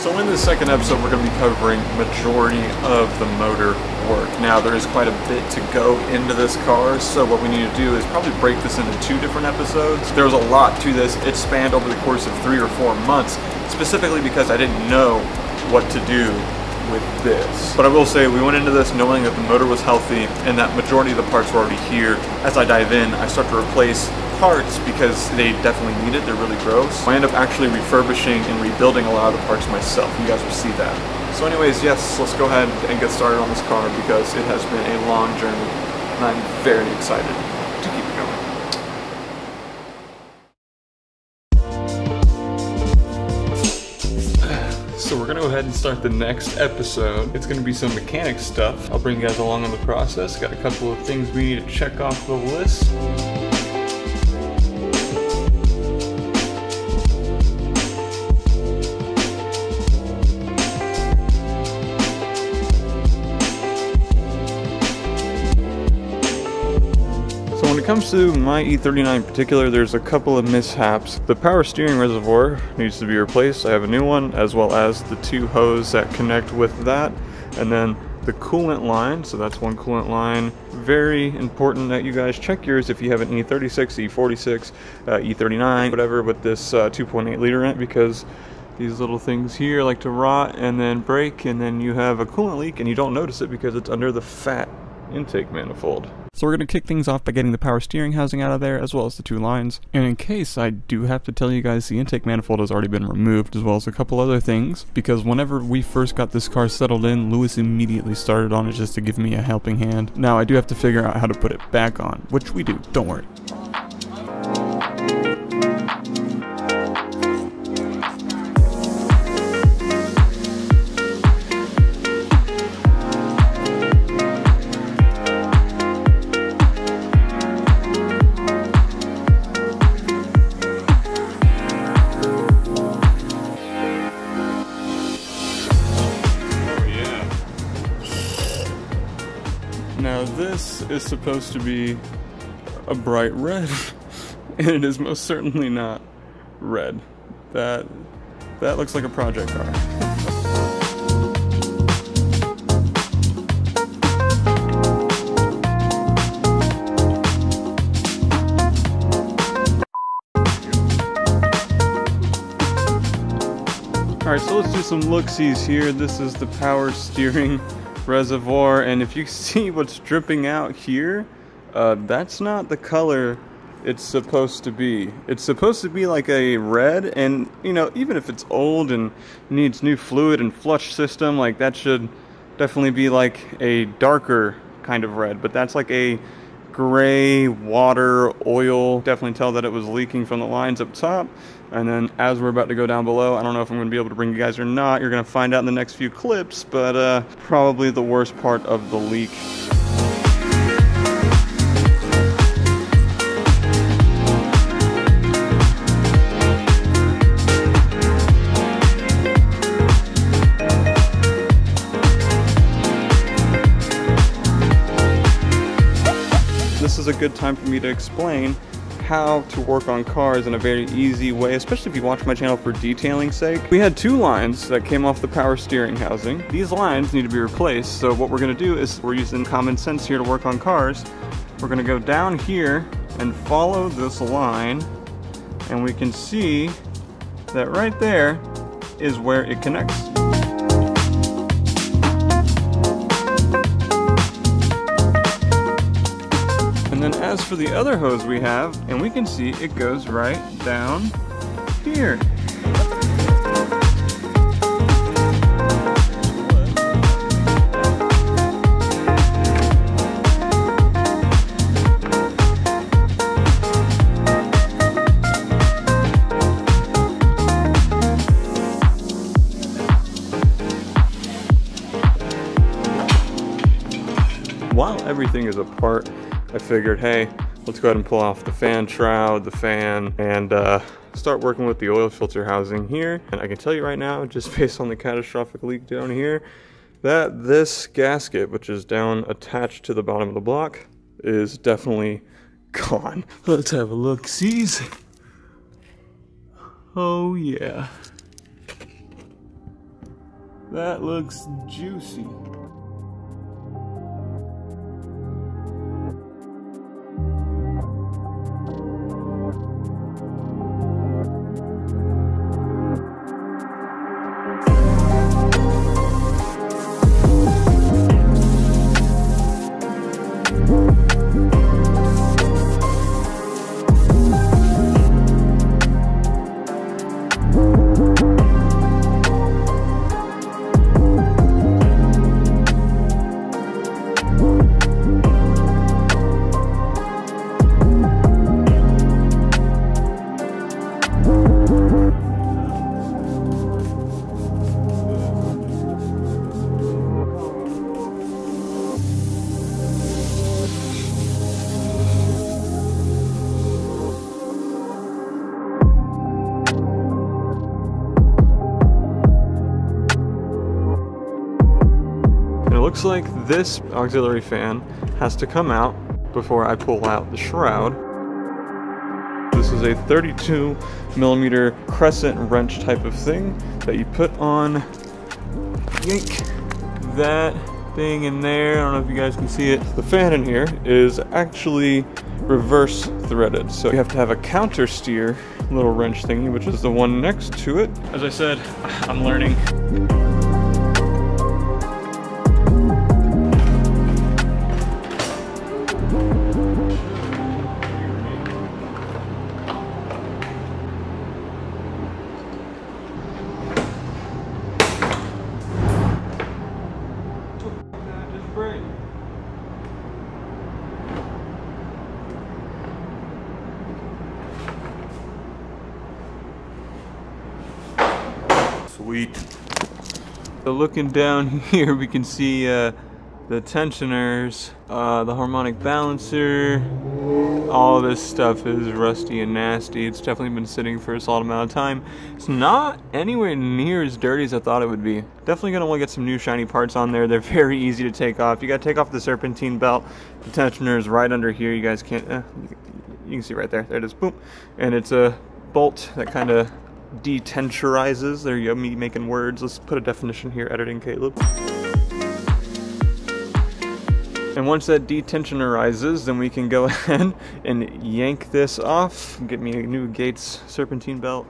So in this second episode, we're going to be covering majority of the motor work. Now, there is quite a bit to go into this car, so what we need to do is probably break this into 2 different episodes. There was a lot to this. It spanned over the course of 3 or 4 months, specifically because I didn't know what to do with this. But I will say, we went into this knowing that the motor was healthy and that majority of the parts were already here. As I dive in, I start to replace parts because they definitely need it. They're really gross. I end up actually refurbishing and rebuilding a lot of the parts myself. You guys will see that. So anyways, yes, let's go ahead and get started on this car because it has been a long journey and I'm very excited to keep it going. So we're gonna go ahead and start the next episode. It's gonna be some mechanic stuff. I'll bring you guys along on the process. Got a couple of things we need to check off the list. When it comes to my E39 in particular, there's a couple of mishaps. The power steering reservoir needs to be replaced. I have a new one, as well as the 2 hoses that connect with that. And then the coolant line, so that's one coolant line. Very important that you guys check yours if you have an E36, E46, E39, whatever, with this 2.8 liter in it, because these little things here like to rot and then break, and then you have a coolant leak and you don't notice it because it's under the fat intake manifold. So we're going to kick things off by getting the power steering housing out of there, as well as the 2 lines. And in case, I do have to tell you guys the intake manifold has already been removed, as well as a couple other things, because whenever we first got this car settled in, Lewis immediately started on it just to give me a helping hand. Now I do have to figure out how to put it back on, which we do, don't worry. Now this is supposed to be a bright red, and it is most certainly not red. That looks like a project car. Alright, so let's do some look-sees here. This is the power steering reservoir, and if you see what's dripping out here, that's not the color it's supposed to be. It's supposed to be like a red, and you know, even if it's old and needs new fluid and flush system, like that should definitely be like a darker kind of red, but that's like a gray water oil. Definitely tell that it was leaking from the lines up top. And then as we're about to go down below, I don't know if I'm going to be able to bring you guys or not. You're going to find out in the next few clips, but probably the worst part of the leak. This is a good time for me to explain how to work on cars in a very easy way, especially if you watch my channel for detailing's sake. We had 2 lines that came off the power steering housing. These lines need to be replaced, so what we're going to do is we're using common sense here to work on cars. We're going to go down here and follow this line, and we can see that right there is where it connects. And then as for the other hose we have, and we can see it goes right down here. While everything is apart, I figured, hey, let's go ahead and pull off the fan shroud, the fan, and start working with the oil filter housing here. And I can tell you right now, just based on the catastrophic leak down here, that this gasket, which is down attached to the bottom of the block, is definitely gone. Let's have a look-sees. Oh yeah. That looks juicy. Looks like this auxiliary fan has to come out before I pull out the shroud. This is a 32mm crescent wrench type of thing that you put on. Yank that thing in there. I don't know if you guys can see it. The fan in here is actually reverse threaded, so you have to have a counter steer little wrench thingy, which is the one next to it. As I said, I'm learning. Sweet. So looking down here, we can see the tensioners, the harmonic balancer. All this stuff is rusty and nasty. It's definitely been sitting for a solid amount of time. It's not anywhere near as dirty as I thought it would be. Definitely gonna want to get some new shiny parts on there. They're very easy to take off. You gotta take off the serpentine belt. The tensioner is right under here. You guys can't, you can see right there. There it is, boom. And it's a bolt that kind of detensiorizes. There you go, me making words. Let's put a definition here, editing Caleb. And once that detensionerizes, then we can go ahead and yank this off, get me a new Gates serpentine belt.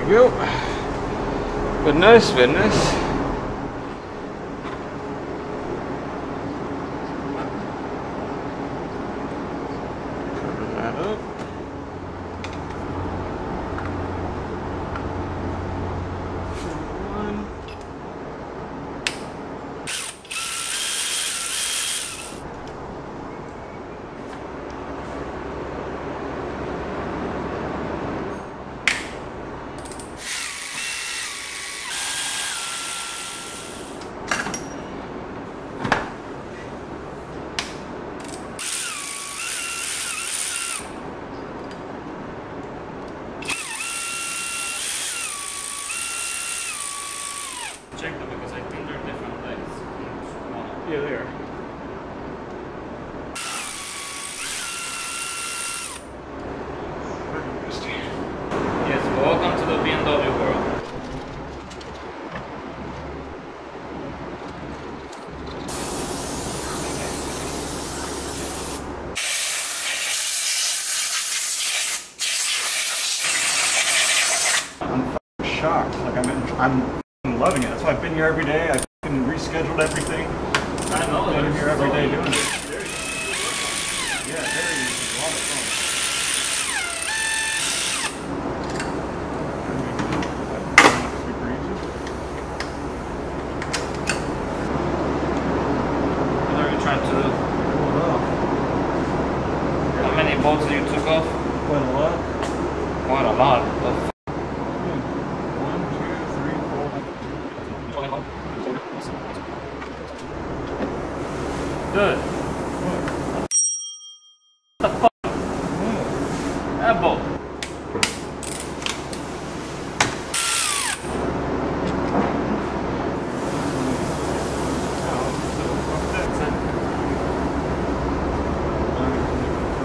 Go. But nice business. Cover that up. Check them because I think they're different legs. Yeah, they are. Yes, welcome to the BMW world. shocked. Like I'm loving it. That's why I've been here every day. I've rescheduled everything. I know. I'm here every day doing it. Yeah, very easy. A lot of fun. Super easy. What are you trying to do? Pull it off. How many bolts you took off? Quite a lot. Quite a lot. Good. What the fuck? That bolt.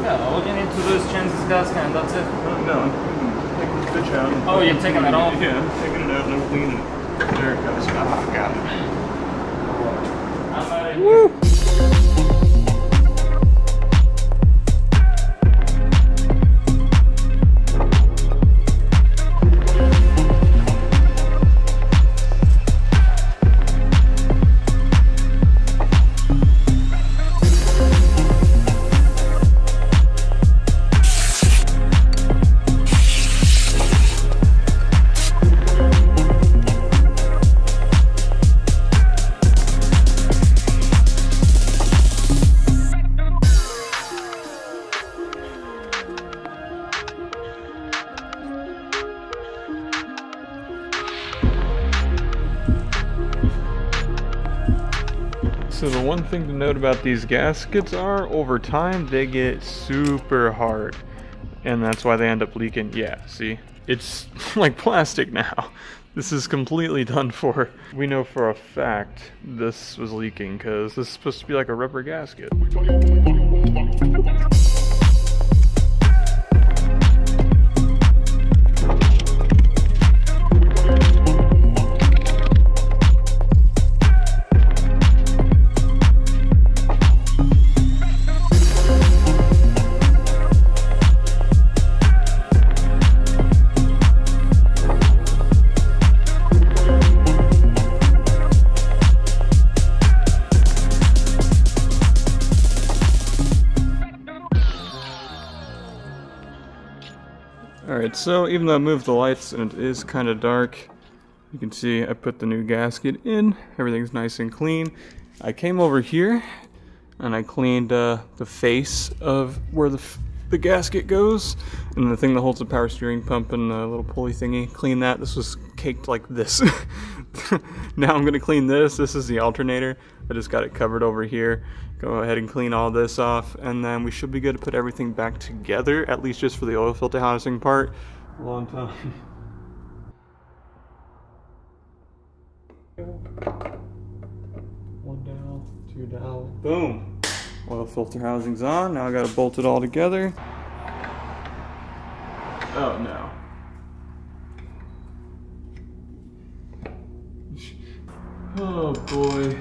Yeah, all you need to do is change this gasket and that's it. No, I'm taking the bitch out. Oh, you're taking it off? Yeah, I'm taking it out and I'm cleaning it. There it goes. Oh, got it. I'm out of here. Woo! So the one thing to note about these gaskets are, over time, they get super hard. And that's why they end up leaking. Yeah, see? It's like plastic now. This is completely done for. We know for a fact this was leaking because this is supposed to be like a rubber gasket. Alright, so even though I moved the lights and it is kind of dark, you can see I put the new gasket in. Everything's nice and clean. I came over here and I cleaned the face of where the gasket goes, and the thing that holds the power steering pump and the little pulley thingy. Clean that. This was caked like this. Now I'm gonna clean this. This is the alternator. I just got it covered over here. Go ahead and clean all this off, and then we should be good to put everything back together, at least just for the oil filter housing part. A long time. One dowel, two dowel, boom! Oil filter housing's on. Now I gotta bolt it all together. Oh no. Oh boy.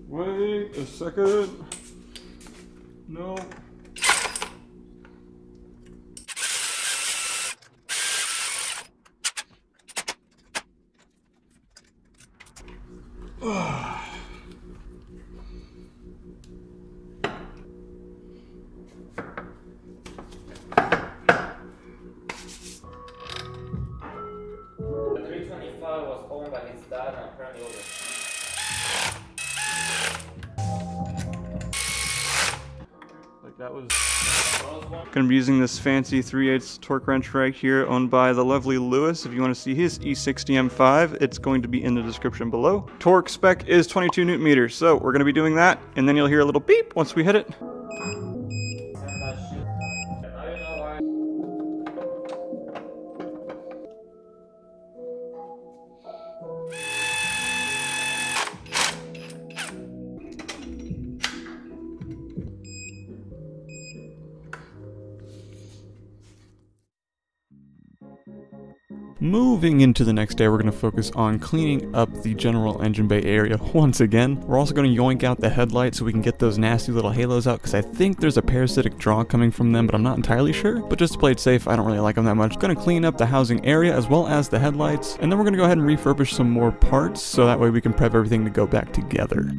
Wait a second. No. The 325 was owned by his dad and apparently over. Like that was. Gonna be using this fancy 3/8 torque wrench right here, owned by the lovely Lewis. If you want to see his E60 M5, it's going to be in the description below. Torque spec is 22 Newton meters, so we're gonna be doing that, and then you'll hear a little beep once we hit it. Moving into the next day, we're going to focus on cleaning up the general engine bay area once again. We're also going to yoink out the headlights so we can get those nasty little halos out, because I think there's a parasitic draw coming from them, but I'm not entirely sure. But just to play it safe, I don't really like them that much. Going to clean up the housing area as well as the headlights, and then we're going to go ahead and refurbish some more parts so that way we can prep everything to go back together.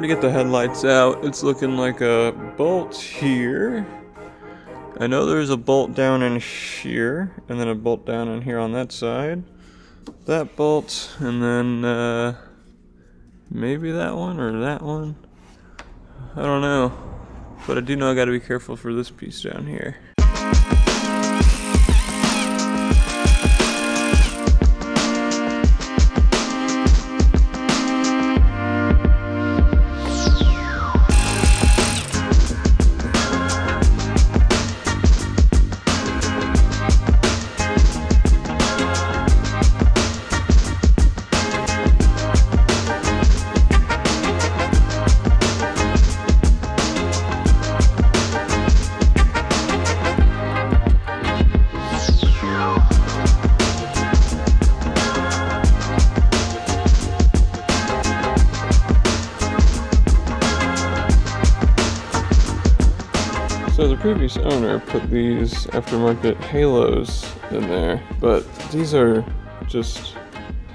Get the headlights out, it's looking like a bolt here. I know there's a bolt down in here, and then a bolt down in here on that side. That bolt, and then maybe that one or that one. I don't know, but I do know I gotta be careful for this piece down here. So the previous owner put these aftermarket halos in there, but these are just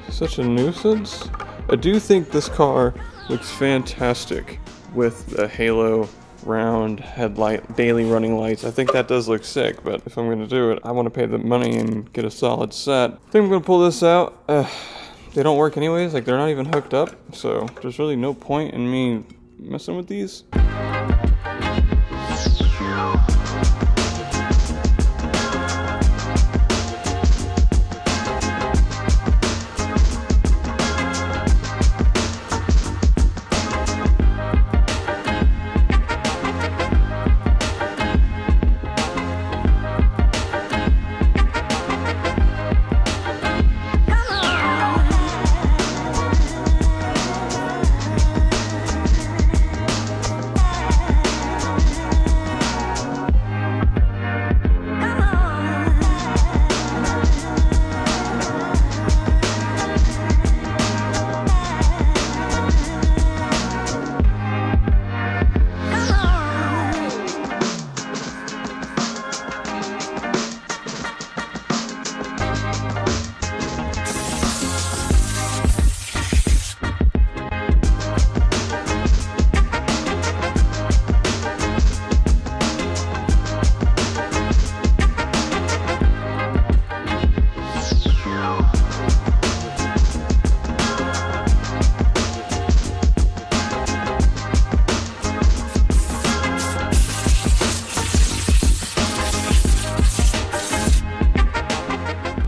such a nuisance. I do think this car looks fantastic with the halo round headlight, daily running lights. I think that does look sick, but if I'm gonna do it, I want to pay the money and get a solid set. I think I'm gonna pull this out. They don't work anyways, like they're not even hooked up, so there's really no point in me messing with these.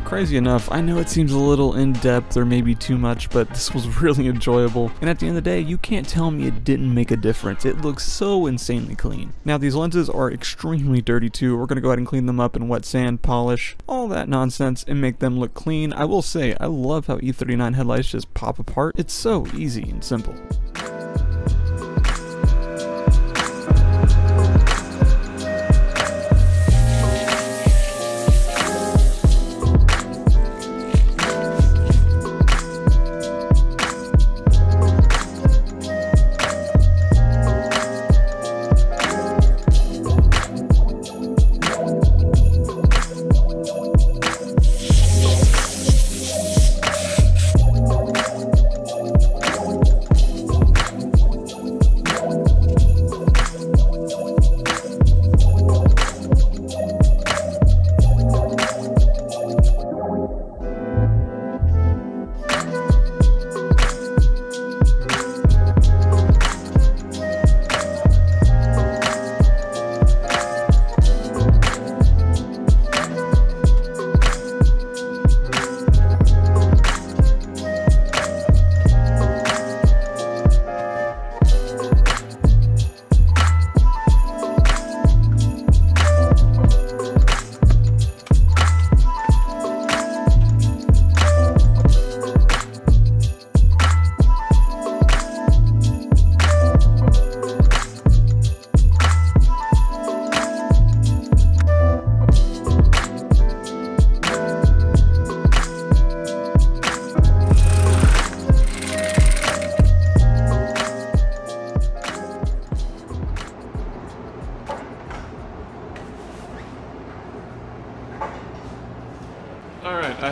Crazy enough, I know it seems a little in-depth or maybe too much, but this was really enjoyable, and at the end of the day, you can't tell me it didn't make a difference. It looks so insanely clean. Now, these lenses are extremely dirty too. We're going to go ahead and clean them up in wet sand, polish, all that nonsense, and make them look clean. I will say, I love how E39 headlights just pop apart. It's so easy and simple.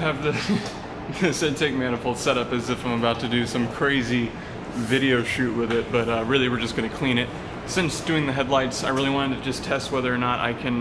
have this intake manifold set up as if I'm about to do some crazy video shoot with it, but really we're just going to clean it. Since doing the headlights, I really wanted to just test whether or not I can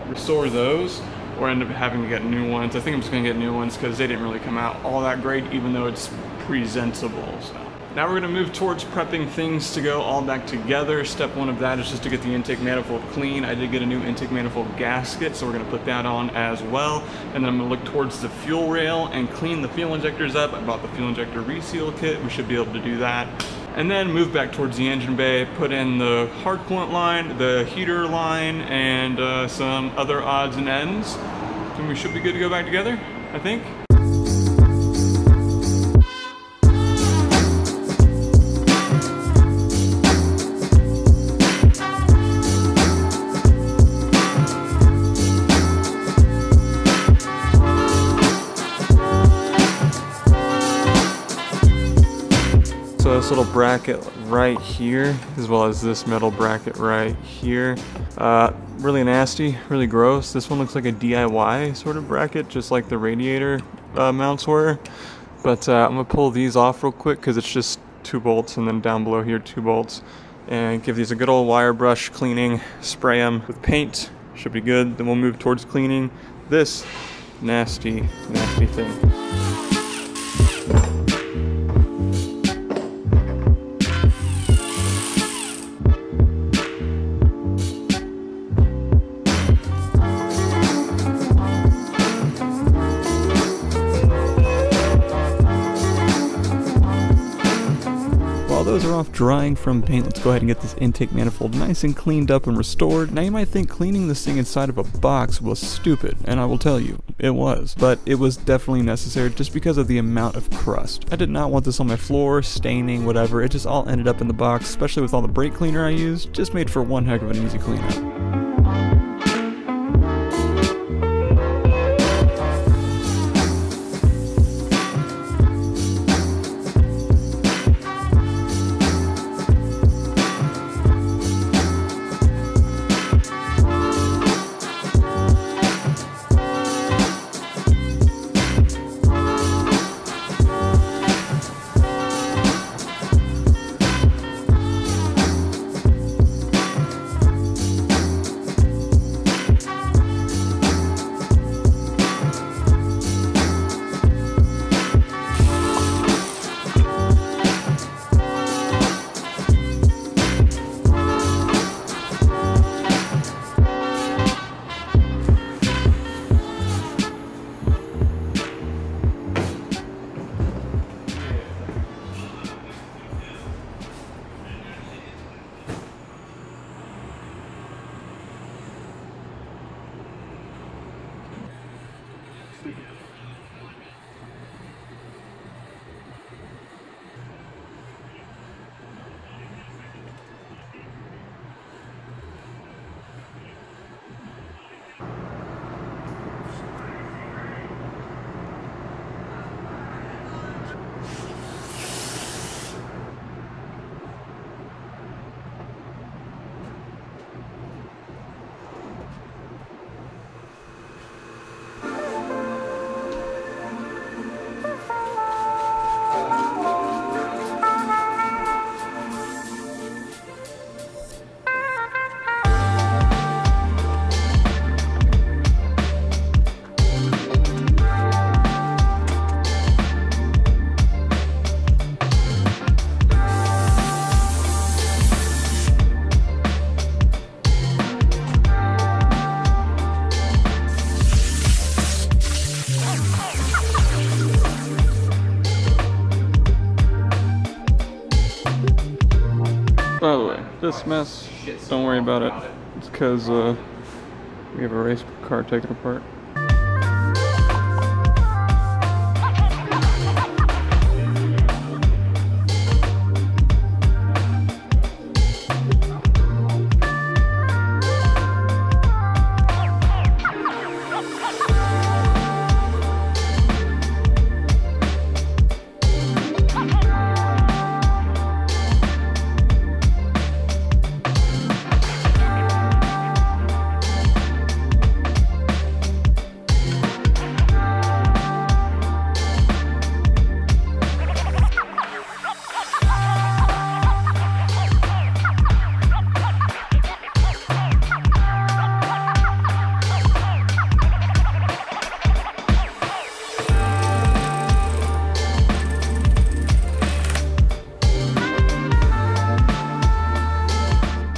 restore those or end up having to get new ones. I think I'm just going to get new ones because they didn't really come out all that great, even though it's presentable. So now we're going to move towards prepping things to go all back together. Step one of that is just to get the intake manifold clean. I did get a new intake manifold gasket, so we're going to put that on as well. And then I'm going to look towards the fuel rail and clean the fuel injectors up. I bought the fuel injector reseal kit. We should be able to do that. And then move back towards the engine bay, put in the hard coolant line, the heater line, and some other odds and ends. And we should be good to go back together, I think. So this little bracket right here, as well as this metal bracket right here, really nasty, really gross. This one looks like a DIY sort of bracket, just like the radiator mounts were. But I'm gonna pull these off real quick because it's just 2 bolts, and then down below here 2 bolts, and give these a good old wire brush cleaning. Spray them with paint, should be good. Then we'll move towards cleaning this nasty thing. While those are off drying from paint, let's go ahead and get this intake manifold nice and cleaned up and restored. Now you might think cleaning this thing inside of a box was stupid, and I will tell you, it was. But it was definitely necessary just because of the amount of crust. I did not want this on my floor, staining, whatever. It just all ended up in the box, especially with all the brake cleaner I used. Just made for one heck of an easy cleanup. By the way, this mess, don't worry about it. It's because we have a race car taken apart.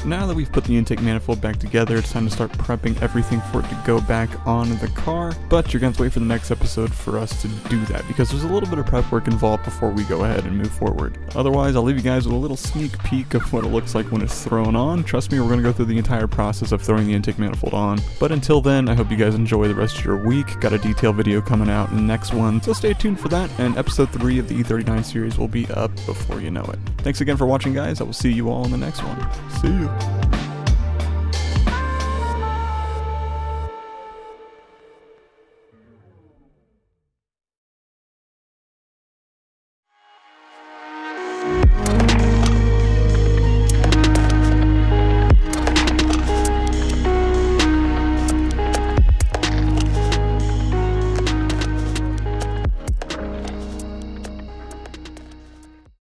now that we've put the intake manifold back together, it's time to start prepping everything for it to go back on the car. But you're going to have to wait for the next episode for us to do that, because there's a little bit of prep work involved before we go ahead and move forward. Otherwise, I'll leave you guys with a little sneak peek of what it looks like when it's thrown on. Trust me, we're going to go through the entire process of throwing the intake manifold on. But until then, I hope you guys enjoy the rest of your week. Got a detailed video coming out in the next one, so stay tuned for that, and episode 3 of the E39 series will be up before you know it. Thanks again for watching, guys. I will see you all in the next one. See ya.